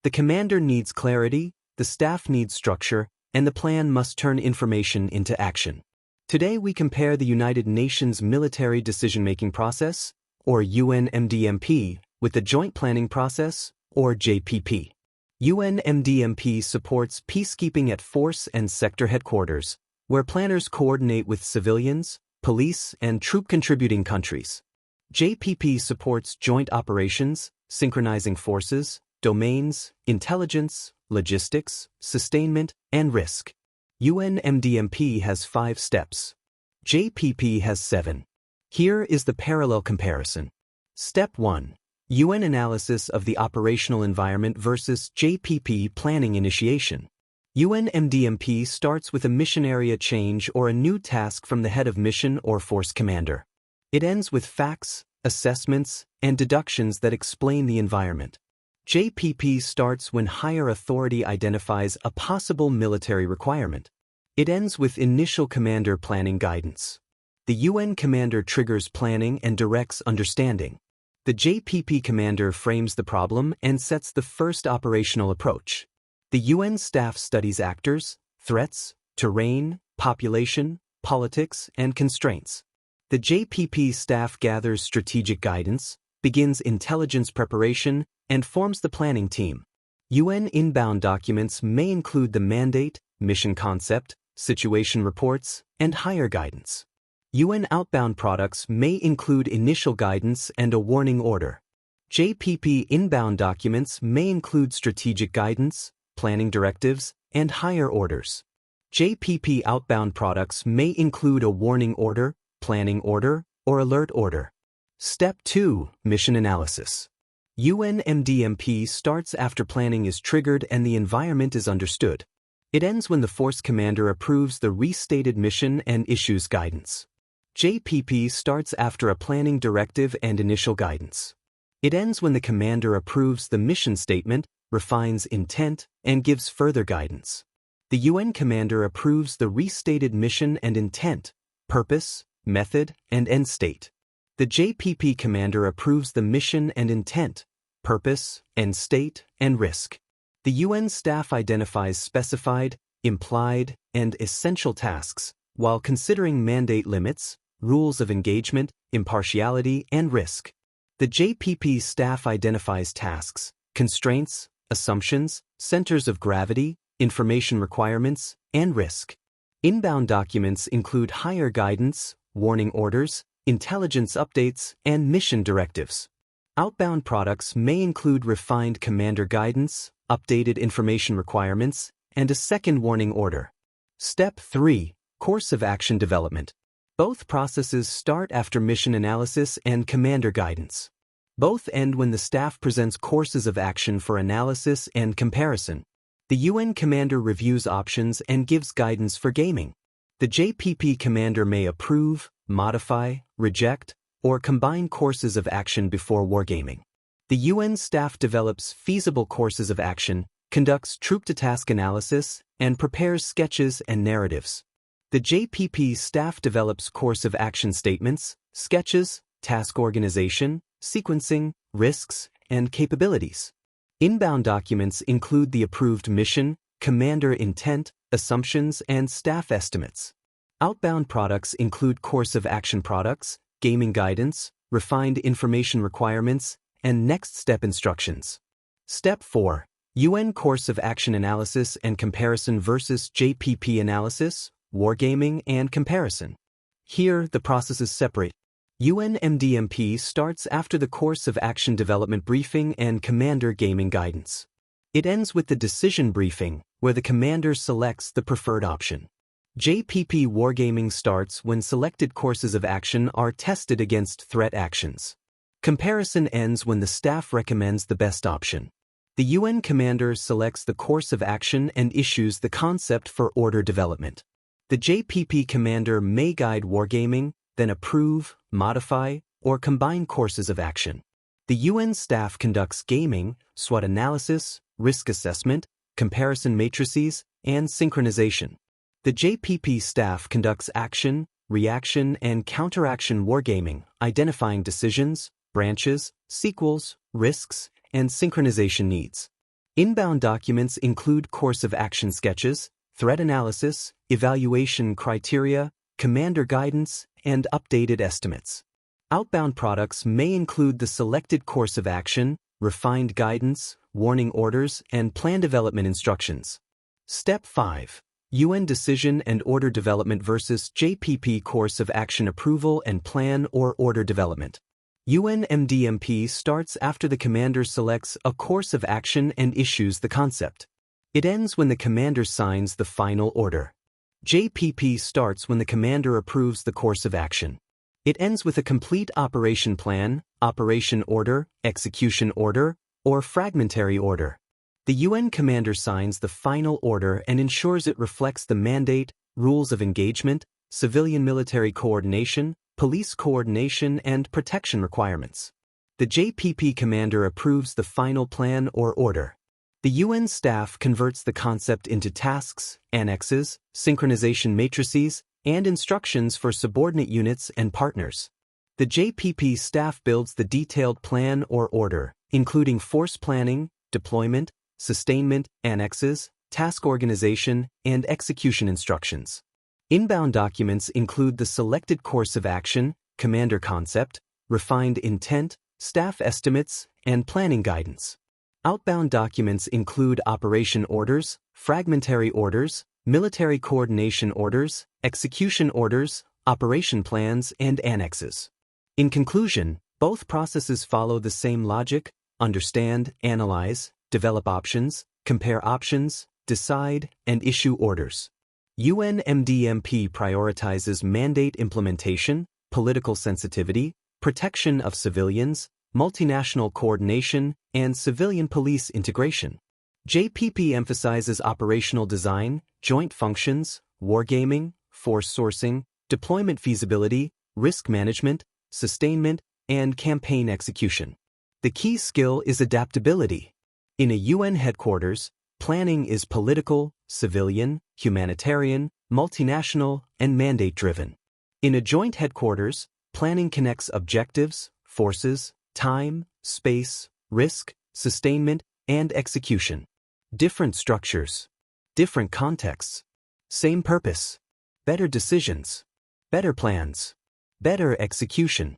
The commander needs clarity, the staff needs structure, and the plan must turn information into action. Today we compare the United Nations Military Decision-Making Process, or UN MDMP, with the Joint Planning Process, or JPP. UN MDMP supports peacekeeping at force and sector headquarters, where planners coordinate with civilians, police, and troop-contributing countries. JPP supports joint operations, synchronizing forces, domains, intelligence, logistics, sustainment, and risk. UN MDMP has 5 steps. JPP has 7. Here is the parallel comparison. Step 1. UN analysis of the operational environment versus JPP planning initiation. UN MDMP starts with a mission area change or a new task from the head of mission or force commander. It ends with facts, assessments, and deductions that explain the environment. JPP starts when higher authority identifies a possible military requirement. It ends with initial commander planning guidance. The UN commander triggers planning and directs understanding. The JPP commander frames the problem and sets the first operational approach. The UN staff studies actors, threats, terrain, population, politics, and constraints. The JPP staff gathers strategic guidance, begins intelligence preparation, and forms the planning team. UN inbound documents may include the mandate, mission concept, situation reports, and higher guidance. UN outbound products may include initial guidance and a warning order. JPP inbound documents may include strategic guidance, planning directives, and higher orders. JPP outbound products may include a warning order, planning order, or alert order. Step 2. Mission analysis. UN MDMP starts after planning is triggered and the environment is understood. It ends when the force commander approves the restated mission and issues guidance. JPP starts after a planning directive and initial guidance. It ends when the commander approves the mission statement, refines intent, and gives further guidance. The UN commander approves the restated mission and intent, purpose, method, and end state. The JPP commander approves the mission and intent, purpose, end state, and risk. The UN staff identifies specified, implied, and essential tasks, while considering mandate limits, rules of engagement, impartiality, and risk. The JPP staff identifies tasks, constraints, assumptions, centers of gravity, information requirements, and risk. Inbound documents include higher guidance, warning orders, intelligence updates, and mission directives. Outbound products may include refined commander guidance, updated information requirements, and a second warning order. Step 3. Course of action development. Both processes start after mission analysis and commander guidance. Both end when the staff presents courses of action for analysis and comparison. The UN commander reviews options and gives guidance for gaming. The JPP commander may approve, modify, reject, or combine courses of action before wargaming. The UN staff develops feasible courses of action, conducts troop-to-task analysis, and prepares sketches and narratives. The JPP staff develops course of action statements, sketches, task organization, sequencing, risks, and capabilities. Inbound documents include the approved mission, commander intent, assumptions, and staff estimates. Outbound products include course of action products, gaming guidance, refined information requirements, and next step instructions. Step 4. UN course of action analysis and comparison versus JPP analysis, wargaming, and comparison. Here, the processes separate. UN MDMP starts after the course of action development briefing and commander gaming guidance. It ends with the decision briefing, where the commander selects the preferred option. JPP wargaming starts when selected courses of action are tested against threat actions. Comparison ends when the staff recommends the best option. The UN commander selects the course of action and issues the concept for order development. The JPP commander may guide wargaming, then approve, modify, or combine courses of action. The UN staff conducts gaming, SWOT analysis, risk assessment, comparison matrices, and synchronization. The JPP staff conducts action, reaction, and counteraction wargaming, identifying decisions, branches, sequels, risks, and synchronization needs. Inbound documents include course of action sketches, threat analysis, evaluation criteria, commander guidance, and updated estimates. Outbound products may include the selected course of action, refined guidance, warning orders, and plan development instructions. Step 5. UN Decision and Order Development versus JPP Course of Action Approval and Plan or Order Development. UN MDMP starts after the commander selects a course of action and issues the concept. It ends when the commander signs the final order. JPP starts when the commander approves the course of action. It ends with a complete operation plan, operation order, execution order, or fragmentary order. The UN commander signs the final order and ensures it reflects the mandate, rules of engagement, civilian-military coordination, police coordination, and protection requirements. The JPP commander approves the final plan or order. The UN staff converts the concept into tasks, annexes, synchronization matrices, and instructions for subordinate units and partners. The JPP staff builds the detailed plan or order, including force planning, deployment, sustainment, annexes, task organization, and execution instructions. Inbound documents include the selected course of action, commander concept, refined intent, staff estimates, and planning guidance. Outbound documents include operation orders, fragmentary orders, military coordination orders, execution orders, operation plans, and annexes. In conclusion, both processes follow the same logic: understand, analyze, develop options, compare options, decide, and issue orders. UN MDMP prioritizes mandate implementation, political sensitivity, protection of civilians, multinational coordination, and civilian police integration. JPP emphasizes operational design, joint functions, wargaming, force sourcing, deployment feasibility, risk management, sustainment, and campaign execution. The key skill is adaptability. In a UN headquarters, planning is political, civilian, humanitarian, multinational, and mandate-driven. In a joint headquarters, planning connects objectives, forces, time, space, risk, sustainment, and execution. Different structures, different contexts, same purpose, better decisions, better plans, better execution.